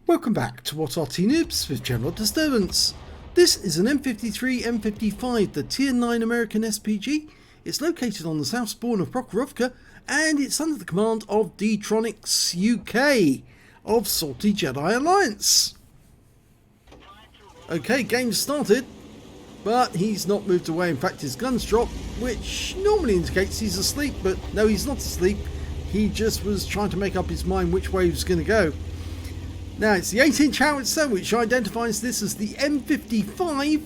Welcome back to What Arty Noobs with General Disturbance. This is an M53 M55, the Tier 9 American SPG. It's located on the south spawn of Prokhorovka and it's under the command of D-Tronics UK of Salty Jedi Alliance. Okay, game started, but he's not moved away. In fact, his gun's dropped, which normally indicates he's asleep, but no, he's not asleep. He just was trying to make up his mind which way he was going to go. Now, it's the 8-inch howitzer, which identifies this as the M55,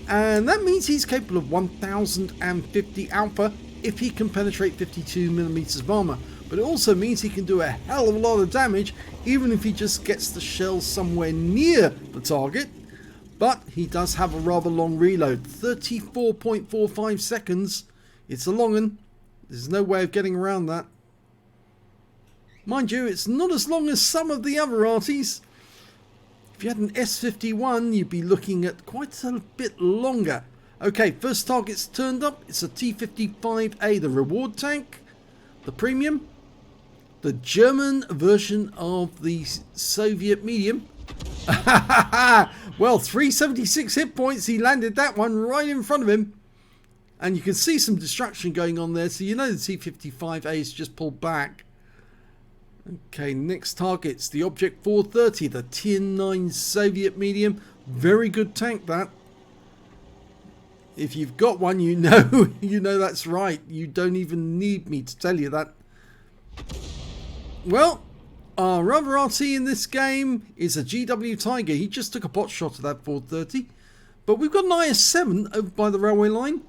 and that means he's capable of 1050 alpha if he can penetrate 52mm of armor. But it also means he can do a hell of a lot of damage, even if he just gets the shell somewhere near the target. But he does have a rather long reload, 34.45 seconds. It's a long one. There's no way of getting around that. Mind you, it's not as long as some of the other Arties. If you had an S51, you'd be looking at quite a bit longer. Okay, first target's turned up. It's a T-55A, the reward tank, the premium, the German version of the Soviet medium. Well, 376 hit points. He landed that one right in front of him. And you can see some destruction going on there. So you know the T-55A is just pulled back. Okay, next target's the Object 430, the Tier 9 Soviet medium. Very good tank, that. If you've got one, you know, that's right. You don't even need me to tell you that. Well, our other RT in this game is a GW Tiger. He just took a pot shot of that 430. But we've got an IS-7 over by the railway line.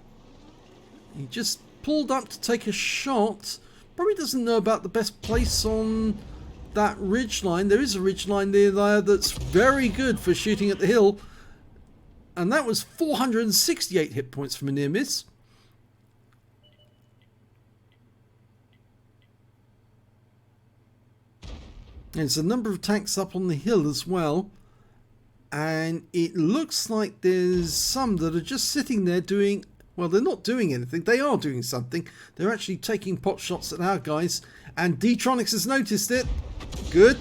He just pulled up to take a shot. Probably doesn't know about the best place on that ridge line. There is a ridge line there that's very good for shooting at the hill. And that was 468 hit points from a near miss. There's a number of tanks up on the hill as well. And it looks like there's some that are just sitting there doing... Well, they're not doing anything. They are doing something. They're actually taking pot shots at our guys. And D-Tronics has noticed it. Good.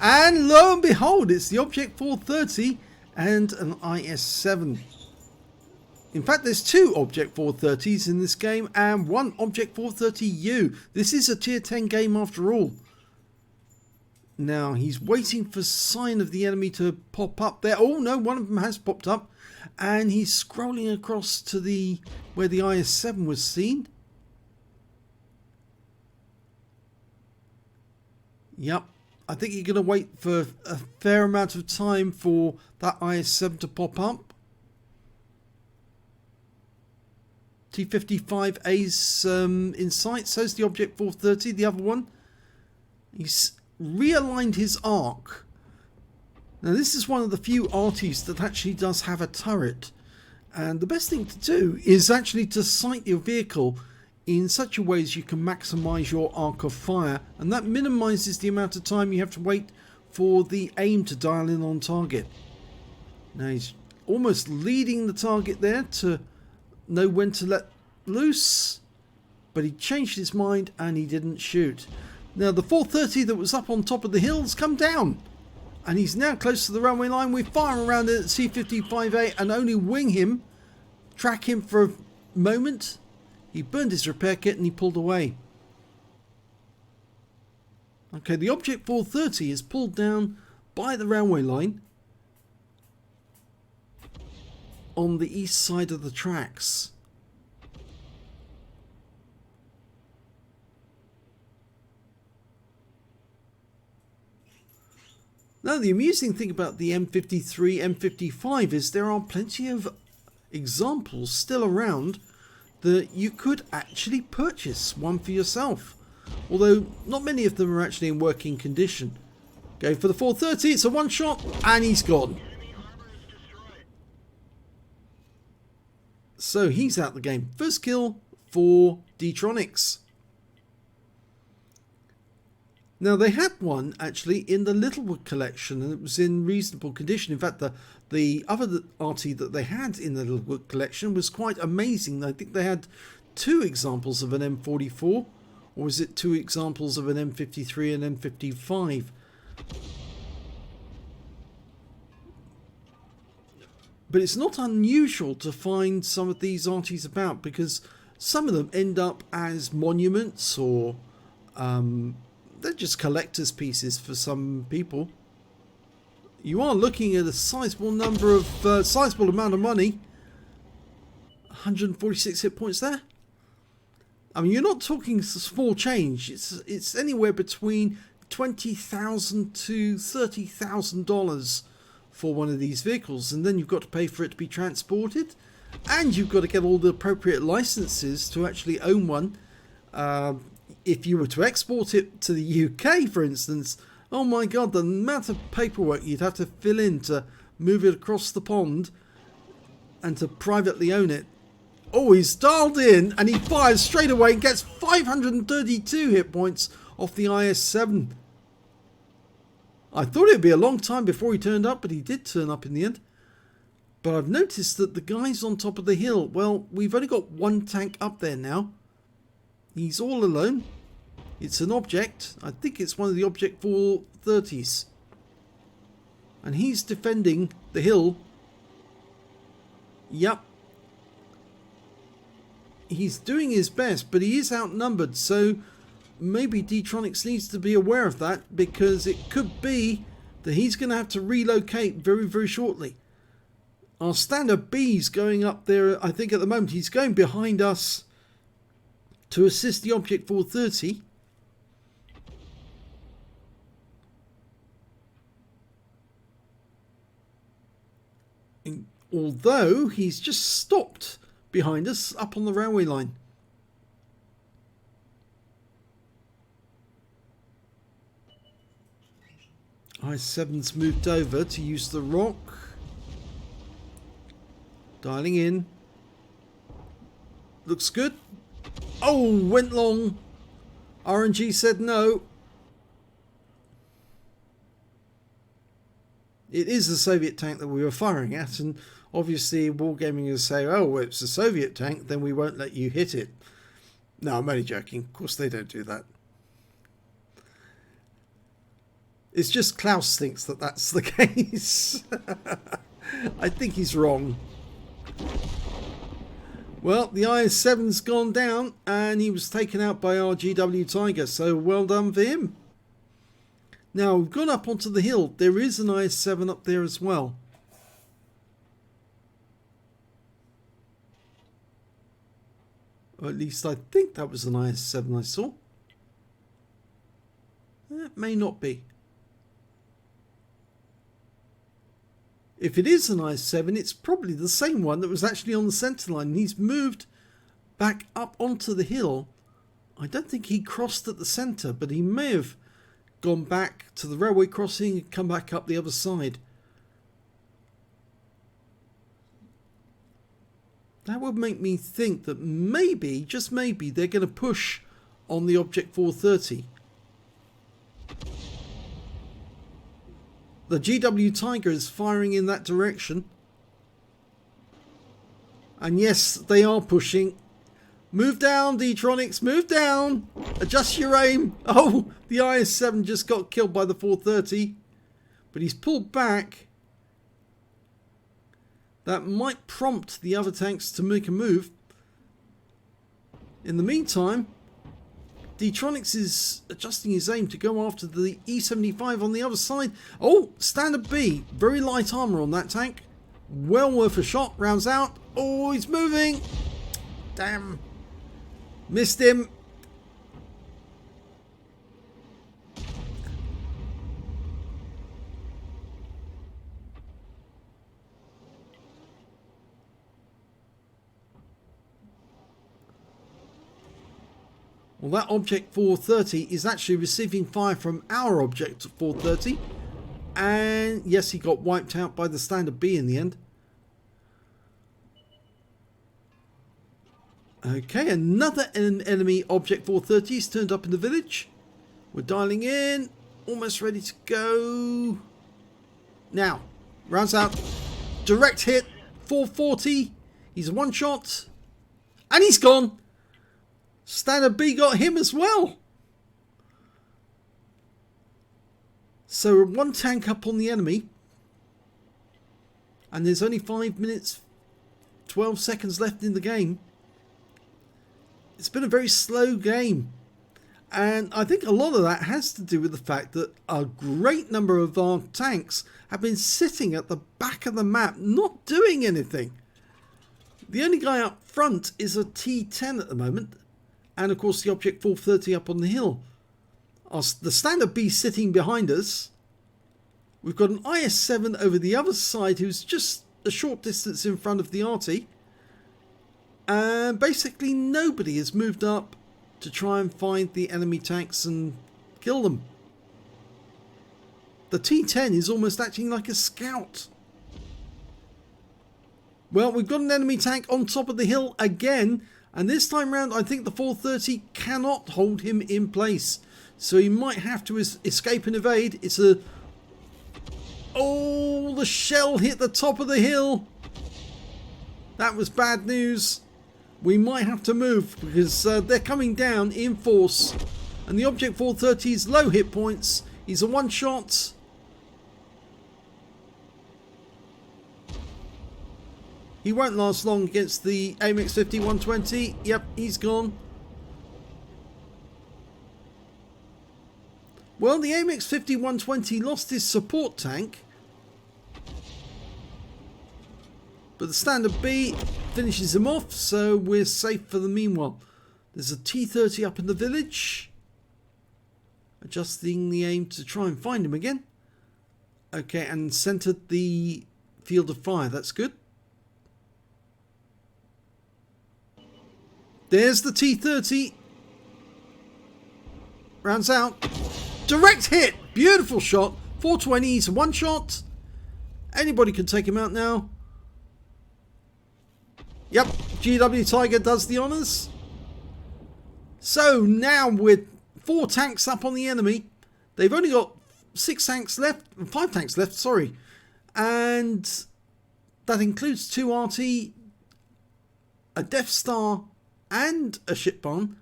And lo and behold, it's the Object 430 and an IS-7. In fact, there's two Object 430s in this game and one Object 430U. This is a Tier 10 game after all. Now, he's waiting for sign of the enemy to pop up there. Oh, no, one of them has popped up. And he's scrolling across to the where the IS-7 was seen. Yep. I think you're going to wait for a fair amount of time for that IS-7 to pop up. T-55A's in sight. So's the Object 430, the other one. He's realigned his arc. Now this is one of the few Arties that actually does have a turret, and the best thing to do is actually to sight your vehicle in such a way as you can maximise your arc of fire, and that minimises the amount of time you have to wait for the aim to dial in on target. Now he's almost leading the target there to know when to let loose, but he changed his mind and he didn't shoot. Now the 430 that was up on top of the hill's come down. And he's now close to the runway line. We fire around it at C-55A and only wing him, track him for a moment. He burned his repair kit and he pulled away. Okay, the Object 430 is pulled down by the railway line on the east side of the tracks. Now, the amusing thing about the M53, M55 is there are plenty of examples still around that you could actually purchase one for yourself. Although not many of them are actually in working condition. Go for the 430, it's a one shot and he's gone. So he's out the game. First kill for D-Tronics. Now they had one actually in the Littlewood collection and it was in reasonable condition. In fact, the other RT that they had in the Littlewood collection was quite amazing. I think they had two examples of an M44, or was it two examples of an M53 and M55? But it's not unusual to find some of these arties about, because some of them end up as monuments, or they're just collector's pieces for some people. You are looking at a sizable number of sizable amount of money. 146 hit points there. I mean, you're not talking small change. It's anywhere between $20,000 to $30,000 for one of these vehicles, and then you've got to pay for it to be transported, and you've got to get all the appropriate licenses to actually own one. If you were to export it to the UK, for instance, oh my god, the amount of paperwork you'd have to fill in to move it across the pond and to privately own it. Oh, he's dialed in and he fires straight away and gets 532 hit points off the IS-7. I thought it'd be a long time before he turned up, but he did turn up in the end. But I've noticed that the guys on top of the hill, well, we've only got one tank up there now. He's all alone. It's an object. I think it's one of the Object 430s. And he's defending the hill. Yep. He's doing his best, but he is outnumbered, so maybe D-Tronics needs to be aware of that, because it could be that he's going to have to relocate very, very shortly. Our standard B's going up there. I think at the moment he's going behind us to assist the Object 430. Although he's just stopped behind us up on the railway line. I-7's moved over to use the rock. Dialing in. Looks good. Oh, went long. RNG said no. It is the Soviet tank that we were firing at, and obviously Wargaming is say, oh, well, it's a Soviet tank, then we won't let you hit it. No, I'm only joking. Of course they don't do that. It's just Klaus thinks that that's the case. I think he's wrong. Well, the IS-7's gone down, and he was taken out by our GW Tiger, so well done for him. Now, we've gone up onto the hill. There is an IS-7 up there as well. Or at least I think that was an IS-7 I saw. It may not be. If it is an IS-7, it's probably the same one that was actually on the centre line. He's moved back up onto the hill. I don't think he crossed at the centre, but he may have gone back to the railway crossing and come back up the other side. That would make me think that maybe, just maybe, they're going to push on the Object 430. The GW Tiger is firing in that direction. And yes, they are pushing. Move down, D-Tronics, move down. Adjust your aim. Oh, the IS-7 just got killed by the 430. But he's pulled back. That might prompt the other tanks to make a move. In the meantime, D-Tronics is adjusting his aim to go after the E75 on the other side. Oh, standard B. Very light armour on that tank. Well worth a shot. Rounds out. Oh, he's moving. Damn. Missed him. Well, that Object 430 is actually receiving fire from our Object 430. And yes, he got wiped out by the standard B in the end. Okay, another enemy Object 430 has turned up in the village. We're dialing in. Almost ready to go. Now, rounds out. Direct hit. 440. He's a one shot. And he's gone. Standard B got him as well. So one tank up on the enemy. And there's only 5 minutes, 12 seconds left in the game. It's been a very slow game. And I think a lot of that has to do with the fact that a great number of our tanks have been sitting at the back of the map, not doing anything. The only guy up front is a T10 at the moment. And of course the Object 430 up on the hill. The Standard B sitting behind us. We've got an IS-7 over the other side who's just a short distance in front of the Arty. And basically nobody has moved up to try and find the enemy tanks and kill them. The T10 is almost acting like a scout. Well, we've got an enemy tank on top of the hill again. And this time round, I think the 430 cannot hold him in place. So he might have to escape and evade. It's a... Oh, the shell hit the top of the hill. That was bad news. We might have to move because they're coming down in force. And the Object 430's low hit points. He's a one shot. He won't last long against the MX50 120. Yep, he's gone. Well, the MX50 120 lost his support tank. But the Standard B finishes him off, so we're safe for the meanwhile. There's a T30 up in the village. Adjusting the aim to try and find him again. Okay, and centered the field of fire. That's good. There's the T30. Rounds out. Direct hit. Beautiful shot. 420. He's a one shot. Anybody can take him out now. Yep, GW Tiger does the honours. So now with 4 tanks up on the enemy. They've only got 5 tanks left, sorry. And that includes 2 Arty, a Death Star and a ship barn,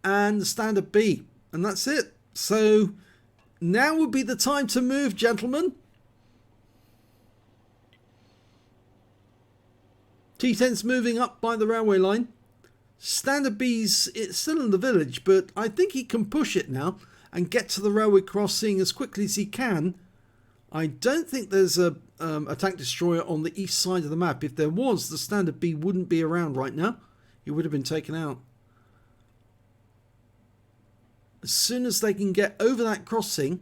and the Standard B. And that's it. So now would be the time to move, gentlemen. T10's moving up by the railway line. Standard B's it's still in the village, but I think he can push it now and get to the railway crossing as quickly as he can. I don't think there's a tank destroyer on the east side of the map. If there was, the Standard B wouldn't be around right now. He would have been taken out. As soon as they can get over that crossing,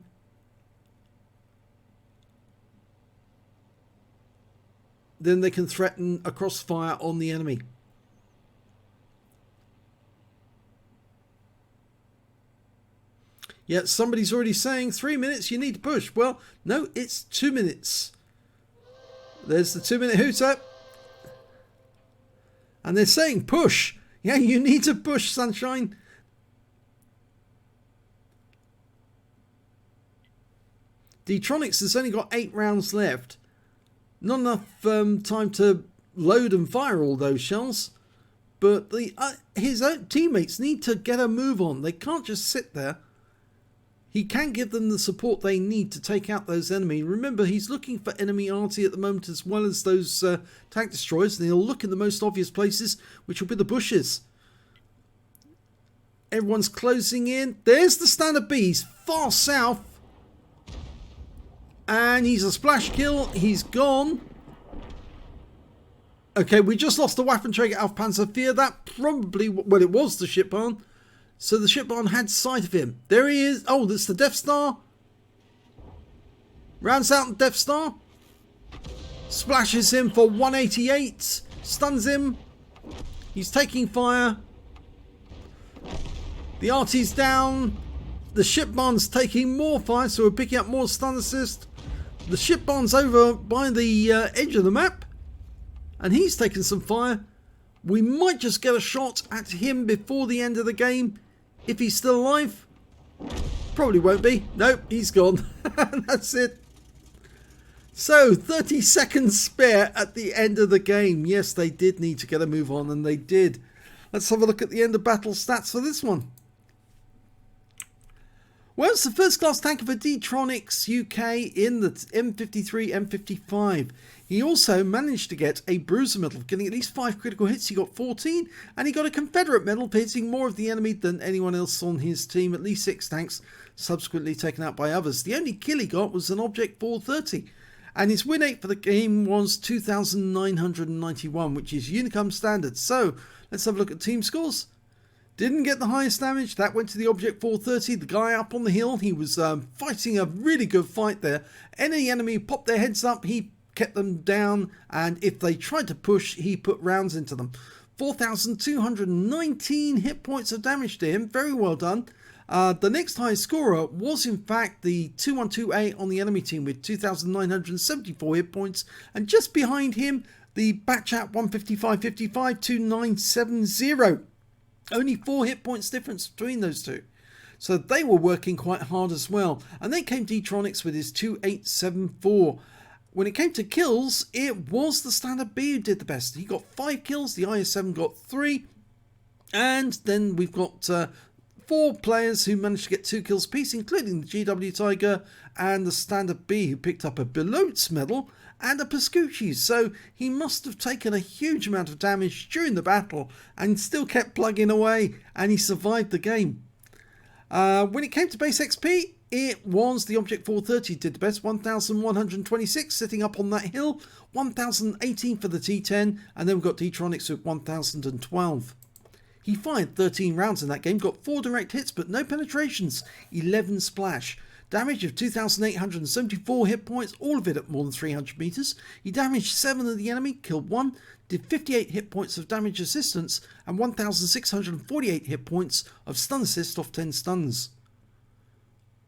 then they can threaten a crossfire on the enemy. Yeah, somebody's already saying 3 minutes, you need to push. Well, no, it's 2 minutes. There's the 2-minute hooter. And they're saying push. Yeah, you need to push, Sunshine. D-Tronics has only got 8 rounds left. Not enough time to load and fire all those shells. But his own teammates need to get a move on. They can't just sit there. He can give them the support they need to take out those enemy. Remember, he's looking for enemy Arty at the moment as well as those tank destroyers. And he'll look in the most obvious places, which will be the bushes. Everyone's closing in. There's the Standard B. He's far south. And he's a splash kill. He's gone. Okay, we just lost the Waffenträger auf Panzer IV. That probably, well, it was the ship barn. So the ship barn had sight of him. There he is. Oh, that's the Death Star. Rounds out the Death Star. Splashes him for 188. Stuns him. He's taking fire. The Arty's down. The ship barn's taking more fire, so we're picking up more stun assist. The ship barn's over by the edge of the map. And he's taken some fire. We might just get a shot at him before the end of the game. If he's still alive. Probably won't be. Nope, he's gone. That's it. So, 30 seconds spare at the end of the game. Yes, they did need to get a move on, and they did. Let's have a look at the end of battle stats for this one. Well, it's the first class tanker for D-Tronics UK in the M53, M55. He also managed to get a bruiser medal, getting at least 5 critical hits. He got 14, and he got a Confederate medal for hitting more of the enemy than anyone else on his team, at least 6 tanks, subsequently taken out by others. The only kill he got was an Object 430, and his win rate for the game was 2,991, which is Unicum standard. So, let's have a look at team scores. Didn't get the highest damage. That went to the Object 430. The guy up on the hill, he was fighting a really good fight there. Any enemy popped their heads up, he kept them down, and if they tried to push, he put rounds into them. 4,219 hit points of damage to him. Very well done. The next highest scorer was in fact the 212A on the enemy team with 2,974 hit points, and just behind him the Batchat 155-55 2970. Only 4 hit points difference between those two. So they were working quite hard as well. And then came D-Tronics with his 2874. When it came to kills, it was the standard B who did the best. He got 5 kills, the IS-7 got 3. And then we've got 4 players who managed to get 2 kills apiece, including the GW Tiger and the standard B, who picked up a Belotes medal and a Pascucci. So he must have taken a huge amount of damage during the battle and still kept plugging away, and he survived the game. When it came to base XP, it was the Object 430 did the best, 1,126 sitting up on that hill, 1,018 for the T10, and then we've got D-Tronics with 1,012. He fired 13 rounds in that game, got 4 direct hits but no penetrations, 11 splash. Damage of 2,874 hit points, all of it at more than 300 meters. He damaged 7 of the enemy, killed 1, did 58 hit points of damage assistance, and 1,648 hit points of stun assist off 10 stuns.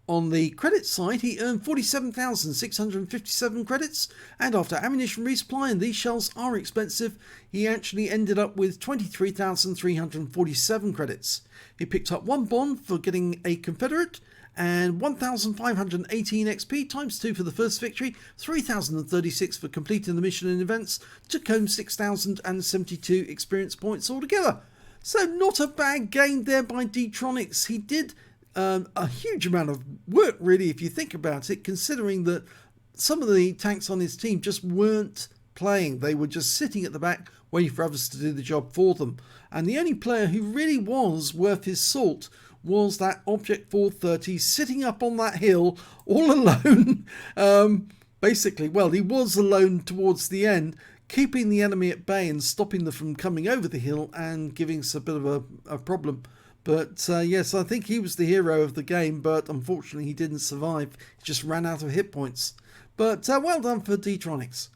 On the credit side, he earned 47,657 credits, and after ammunition resupply, and these shells are expensive, he actually ended up with 23,347 credits. He picked up 1 bond for getting a Confederate, and 1,518 XP times 2 for the first victory, 3,036 for completing the mission and events, took home 6,072 experience points altogether. So not a bad game there by D-Tronics. He did a huge amount of work, really, if you think about it, considering that some of the tanks on his team just weren't playing. They were just sitting at the back waiting for others to do the job for them. And the only player who really was worth his salt was that Object 430 sitting up on that hill all alone. Basically, well, he was alone towards the end, keeping the enemy at bay and stopping them from coming over the hill and giving us a bit of a problem. But yes, I think he was the hero of the game, but unfortunately he didn't survive. He just ran out of hit points. But well done for D-Tronics.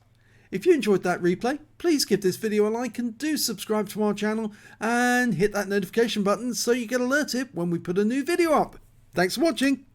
If you enjoyed that replay, please give this video a like and do subscribe to our channel and hit that notification button so you get alerted when we put a new video up. Thanks for watching.